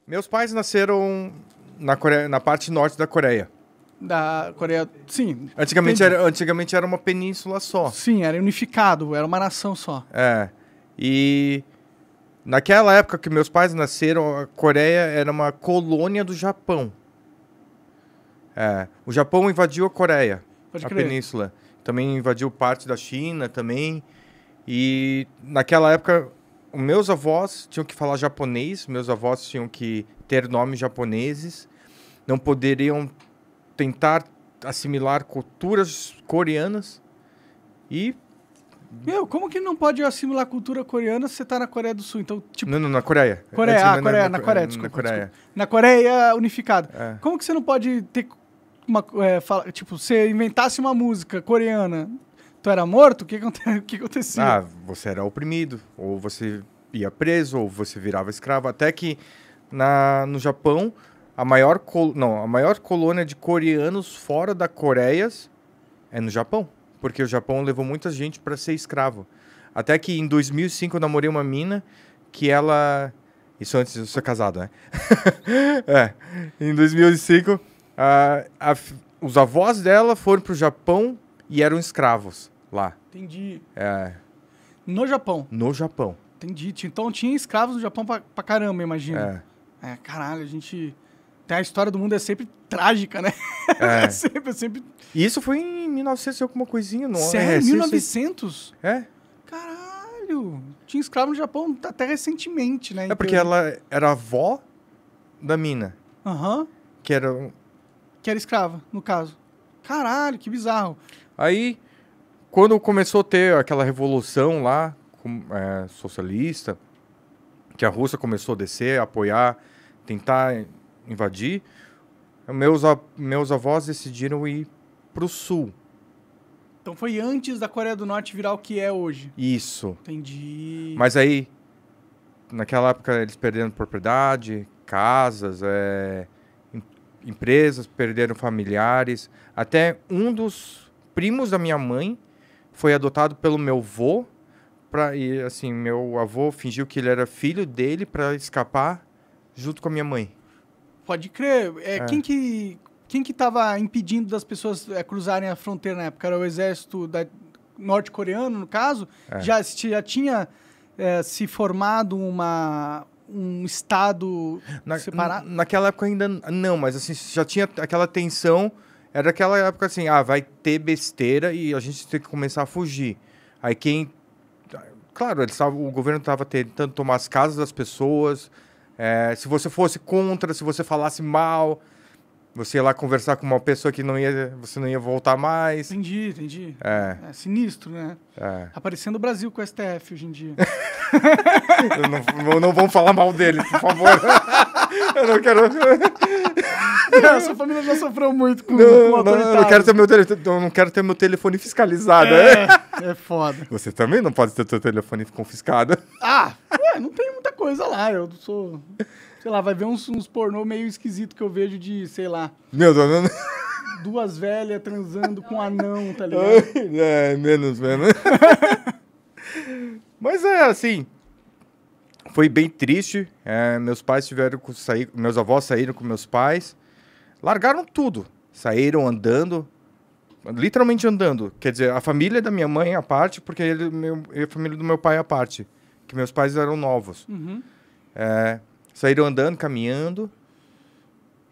Meus pais nasceram na parte norte da Coreia. Da Coreia, sim. Antigamente era uma península só. Sim, era unificado, era uma nação só. E naquela época que meus pais nasceram, a Coreia era uma colônia do Japão. O Japão invadiu a Coreia, Pode a crer. península. Também invadiu parte da China também. E naquela época, os meus avós tinham que falar japonês, meus avós tinham que ter nomes japoneses, não poderiam tentar assimilar culturas coreanas e... Como que não pode assimilar a cultura coreana se você tá na Coreia do Sul? Então, tipo... Não, na Coreia. Na Coreia, desculpa. Na Coreia unificada. Como que você não pode ter tipo, você inventasse uma música coreana, tu era morto? O que acontecia? Você era oprimido, ou você ia preso, ou você virava escravo. Até que no Japão, a maior colônia de coreanos fora da Coreia é no Japão. Porque o Japão levou muita gente para ser escravo. Até que em 2005 eu namorei uma mina que ela... Isso antes de eu ser casado, né? Em 2005, os avós dela foram pro Japão e eram escravos lá. Entendi. No Japão? No Japão. Entendi. Então tinha escravos no Japão pra caramba, imagina. Caralho, a gente... A história do mundo é sempre trágica, né? É sempre... E isso foi em 1900 e alguma coisinha, não é? Sério? 1900? É. Caralho! Tinha escravo no Japão até recentemente, né? Porque ela era avó da mina. Aham. Que era escrava, no caso. Caralho, que bizarro. Aí, quando começou a ter aquela revolução lá, socialista, que a Rússia começou a descer, apoiar, tentar invadir, meus avós decidiram ir pro sul. Então foi antes da Coreia do Norte virar o que é hoje. Isso. Entendi. Mas aí, naquela época, eles perderam propriedade, casas, empresas, perderam familiares. Até um dos primos da minha mãe foi adotado pelo meu avô. E assim, meu avô fingiu que ele era filho dele para escapar junto com a minha mãe. Pode crer. Quem que estava impedindo das pessoas cruzarem a fronteira na época? Era o exército norte-coreano, no caso? Já tinha se formado um estado separado? Naquela época ainda não, mas assim, já tinha aquela tensão. Era aquela época assim, vai ter besteira e a gente tem que começar a fugir. Aí claro, o governo estava tentando tomar as casas das pessoas. Se você fosse contra, se você falasse mal, você ia lá conversar com uma pessoa que você não ia voltar mais. Entendi. É sinistro, né? Aparecendo o Brasil com o STF hoje em dia. não vamos falar mal dele, por favor. Eu não quero... Sua família já sofreu muito com o autoritário. Eu não quero ter meu telefone fiscalizado. É foda. Você também não pode ter seu telefone confiscado. Não tem muita coisa lá. Eu sou... Sei lá, vai ver uns pornô meio esquisito que eu vejo de, sei lá... Meu Deus, duas velhas transando com um anão, tá ligado? Menos. Mas assim... Foi bem triste. Meus pais tiveram que sair... Meus avós saíram com meus pais. Largaram tudo. Saíram andando. Literalmente andando. Quer dizer, a família da minha mãe à parte, porque a família do meu pai à parte. Que meus pais eram novos. Uhum. Saíram andando, caminhando.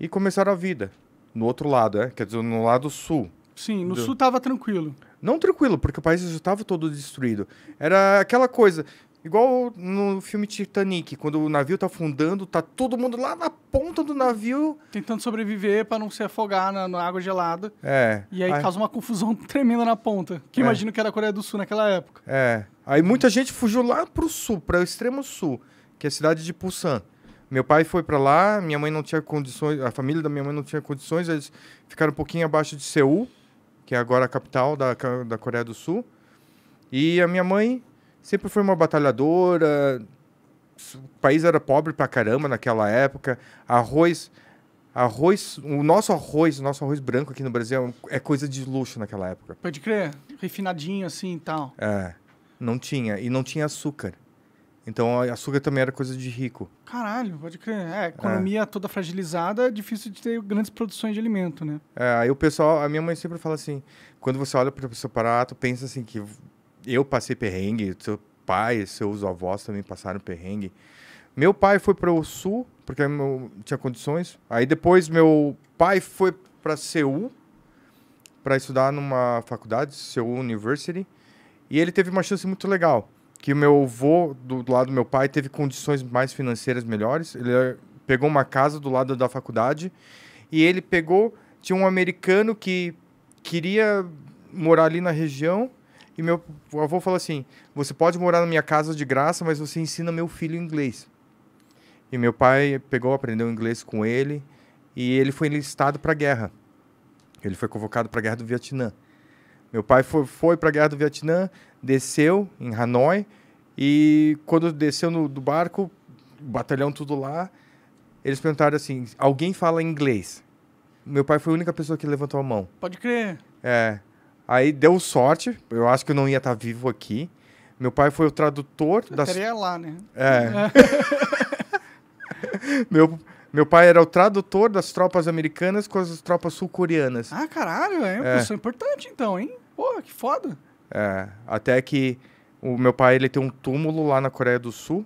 E começaram a vida. No outro lado, quer dizer, no lado sul. Sim, no sul tava tranquilo. Não tranquilo, porque o país já estava todo destruído. Era aquela coisa... Igual no filme Titanic, quando o navio tá afundando, tá todo mundo lá na ponta do navio... Tentando sobreviver para não se afogar na água gelada. E aí causa uma confusão tremenda na ponta. Que imagino que era a Coreia do Sul naquela época. Aí muita gente fugiu lá pro sul, para o extremo sul, que é a cidade de Busan. Meu pai foi para lá, minha mãe não tinha condições, a família da minha mãe não tinha condições, eles ficaram um pouquinho abaixo de Seul, que é agora a capital da Coreia do Sul. E a minha mãe... Sempre foi uma batalhadora, o país era pobre pra caramba naquela época, o nosso arroz branco aqui no Brasil é coisa de luxo naquela época. Pode crer, refinadinho assim e tal. Não tinha, e não tinha açúcar. Então, açúcar também era coisa de rico. Caralho, pode crer. A economia toda fragilizada, é difícil de ter grandes produções de alimento, né? Aí o pessoal, a minha mãe sempre fala assim, quando você olha para o seu prato, pensa assim que eu passei perrengue, seu pai, seus avós também passaram perrengue. Meu pai foi para o sul, porque tinha condições. Aí depois meu pai foi para Seul, para estudar numa faculdade, Seul University. E ele teve uma chance muito legal, que o meu avô, do lado do meu pai, teve condições mais financeiras melhores. Ele pegou uma casa do lado da faculdade e ele tinha um americano que queria morar ali na região e meu avô falou assim, você pode morar na minha casa de graça, mas você ensina meu filho inglês. E meu pai aprendeu inglês com ele e ele foi enlistado para a guerra. Ele foi convocado para a Guerra do Vietnã. Meu pai foi para a Guerra do Vietnã, desceu em Hanoi e quando desceu do barco, o batalhão tudo lá, eles perguntaram assim, alguém fala inglês? Meu pai foi a única pessoa que levantou a mão. Pode crer. Aí deu sorte, eu acho que eu não ia estar vivo aqui. Meu pai foi o tradutor das... Estaria lá, né? Meu pai era o tradutor das tropas americanas com as tropas sul-coreanas. Ah, caralho, é uma pessoa importante então, hein? Pô, que foda. Até que o meu pai ele tem um túmulo lá na Coreia do Sul.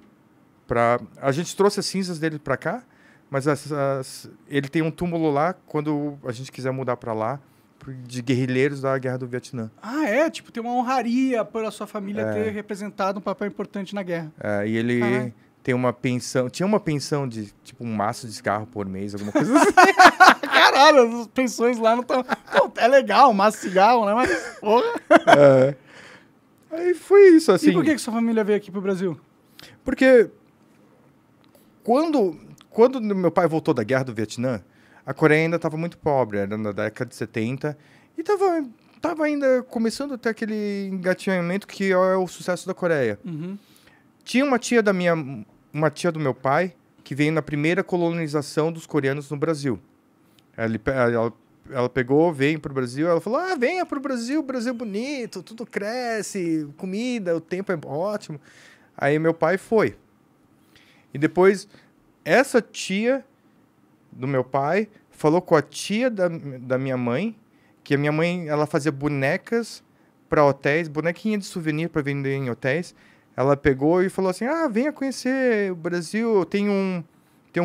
A gente trouxe as cinzas dele pra cá, mas ele tem um túmulo lá quando a gente quiser mudar pra lá, de guerrilheiros da Guerra do Vietnã. Tipo, tem uma honraria por a sua família ter representado um papel importante na guerra. E ele tem uma pensão, tinha uma pensão de tipo um maço de cigarro por mês, alguma coisa assim. Caralho, as pensões lá não estão... É legal, um maço de cigarro, né? Mas, porra. Aí foi isso, assim. E por que sua família veio aqui pro Brasil? Porque quando meu pai voltou da Guerra do Vietnã, a Coreia ainda estava muito pobre, era na década de 70, e tava ainda começando a ter aquele engatinhamento que é o sucesso da Coreia. Uhum. Tinha uma tia do meu pai, que veio na primeira colonização dos coreanos no Brasil. Ela veio pro Brasil, ela falou, venha pro Brasil, o Brasil é bonito, tudo cresce, comida, o tempo é ótimo. Aí meu pai foi. E depois, essa tia do meu pai falou com a tia da minha mãe, que a minha mãe ela fazia bonecas para hotéis, bonequinha de souvenir para vender em hotéis. Ela pegou e falou assim, venha conhecer o Brasil, tem um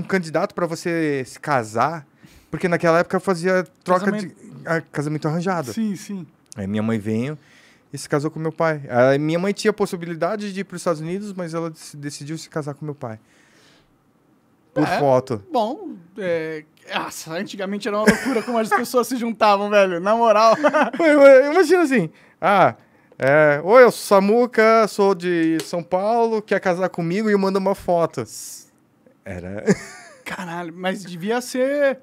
candidato para você se casar, porque naquela época fazia troca de casamento arranjado. Sim, sim. Aí minha mãe veio e se casou com meu pai. A minha mãe tinha a possibilidade de ir para os Estados Unidos, mas ela decidiu se casar com meu pai. Por foto. Bom, antigamente era uma loucura como as pessoas se juntavam, velho. Na moral. Imagina assim, oi, eu sou Samuca, sou de São Paulo, quer casar comigo e eu mando uma foto. Era... Caralho, mas devia ser...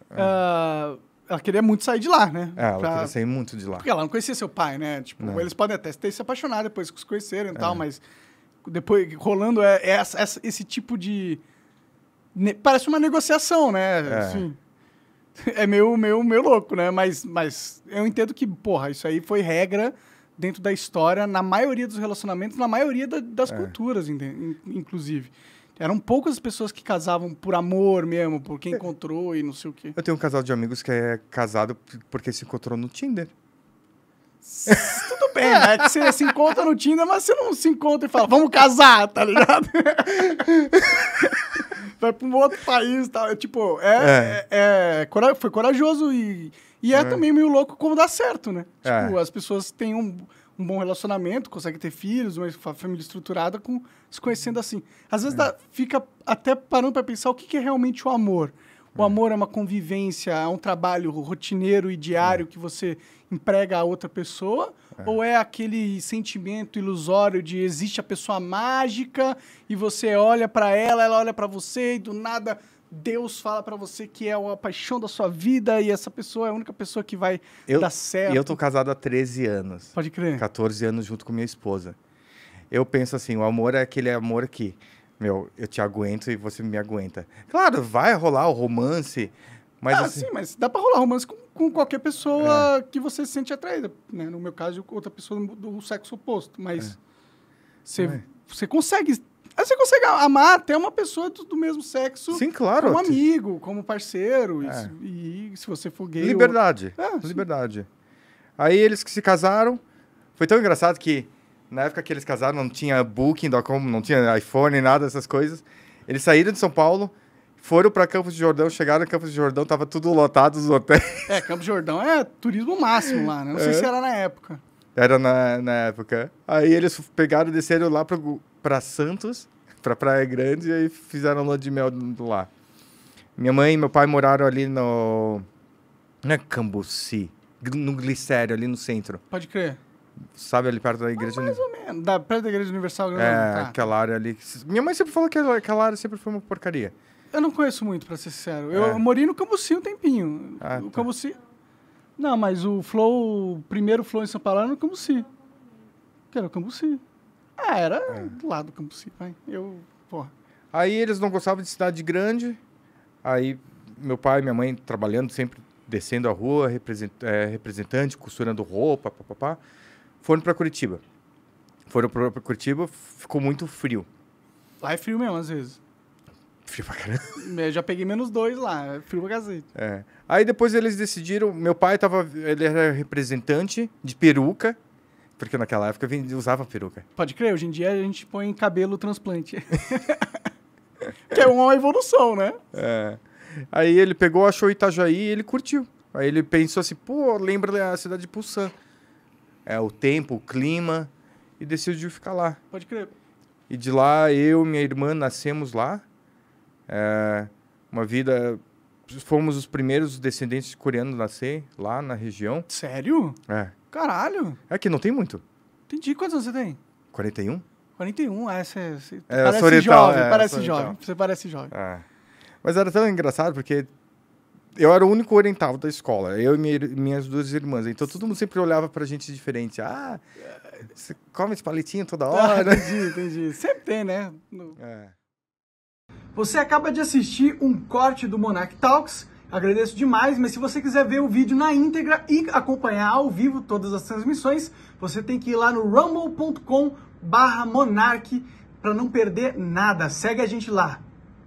ela queria muito sair de lá, né? Ela queria sair muito de lá. Porque ela não conhecia seu pai, né? Tipo, não. Eles podem até ter se apaixonado depois que se conheceram e tal, mas depois rolando esse tipo de... Parece uma negociação, né? Assim, é meio louco, né? Mas eu entendo que, porra, isso aí foi regra dentro da história, na maioria dos relacionamentos, na maioria das culturas, inclusive. Eram poucas as pessoas que casavam por amor mesmo, por quem encontrou e não sei o quê. Eu tenho um casal de amigos que é casado porque se encontrou no Tinder. Tudo bem, né? Que você se encontra no Tinder, mas você não se encontra e fala, vamos casar, tá ligado? Vai pra um outro país e tal. Tipo, foi corajoso e também meio louco como dá certo, né? Tipo, as pessoas têm um bom relacionamento, conseguem ter filhos, uma família estruturada, se conhecendo assim. Às vezes fica até parando pra pensar o que é realmente o amor. O amor é uma convivência, é um trabalho rotineiro e diário que você emprega a outra pessoa? Ou é aquele sentimento ilusório de existe a pessoa mágica e você olha pra ela, ela olha pra você e do nada Deus fala pra você que é a paixão da sua vida e essa pessoa é a única pessoa que vai dar certo? E eu tô casado há 13 anos. Pode crer. 14 anos junto com minha esposa. Eu penso assim, o amor é aquele amor que... eu te aguento e você me aguenta. Claro, vai rolar o romance, mas assim... sim, mas dá pra rolar romance com qualquer pessoa que você se sente atraída, né? No meu caso, outra pessoa do sexo oposto, mas você consegue Aí você consegue amar até uma pessoa do mesmo sexo. Sim, claro. Como amigo, como parceiro. E se você for gay... Liberdade. Liberdade. Aí eles que se casaram. Foi tão engraçado que na época que eles casaram não tinha Booking.com, não tinha iPhone, nada dessas coisas. Eles saíram de São Paulo, foram para Campos do Jordão, chegaram em Campos do Jordão, tava tudo lotado os hotéis. Campos do Jordão é turismo máximo lá, né? Não sei se era na época. Era na época. Aí eles pegaram e desceram lá para Santos, para Praia Grande, e aí fizeram lua de mel lá. Minha mãe e meu pai moraram ali no... Não é Cambuci, no Glicério, ali no centro. Pode crer. Sabe, ali perto da igreja... Mais ou menos. Perto da igreja Universal. Aquela área ali. Minha mãe sempre falou que aquela área sempre foi uma porcaria. Eu não conheço muito, pra ser sincero. Eu morei no Cambuci um tempinho. O Cambuci... Não, mas o primeiro Flow em São Paulo era no Cambuci. Que era o Cambuci. Era do lado do Cambuci, vai. Aí eles não gostavam de cidade grande. Aí meu pai e minha mãe trabalhando, sempre descendo a rua, representante, costurando roupa, papapá. Foram para Curitiba. Ficou muito frio. Lá é frio mesmo, às vezes. Frio pra caramba. Eu já peguei -2 lá, é frio pra cacete. Aí depois eles decidiram, meu pai ele era representante de peruca, porque naquela época usava peruca. Pode crer, hoje em dia a gente põe cabelo transplante. Que é uma evolução, né? Aí ele pegou, achou Itajaí e ele curtiu. Aí ele pensou assim, lembra a cidade de Pulsan. O tempo, o clima, e decidiu ficar lá. Pode crer. E de lá, eu e minha irmã nascemos lá. Fomos os primeiros descendentes de coreanos a nascer lá na região. Sério? Caralho. É que não tem muito. Entendi. Quantos anos você tem? 41. 41, você parece Soretal, jovem, parece jovem. Você parece jovem. Mas era tão engraçado porque eu era o único oriental da escola, eu e minhas duas irmãs. Então todo mundo sempre olhava pra gente diferente. Você come esse palitinho toda hora. Entendi. Sempre tem, né? Você acaba de assistir um corte do Monarch Talks. Agradeço demais, mas se você quiser ver o vídeo na íntegra e acompanhar ao vivo todas as transmissões, você tem que ir lá no rumble.com/monarch para não perder nada. Segue a gente lá.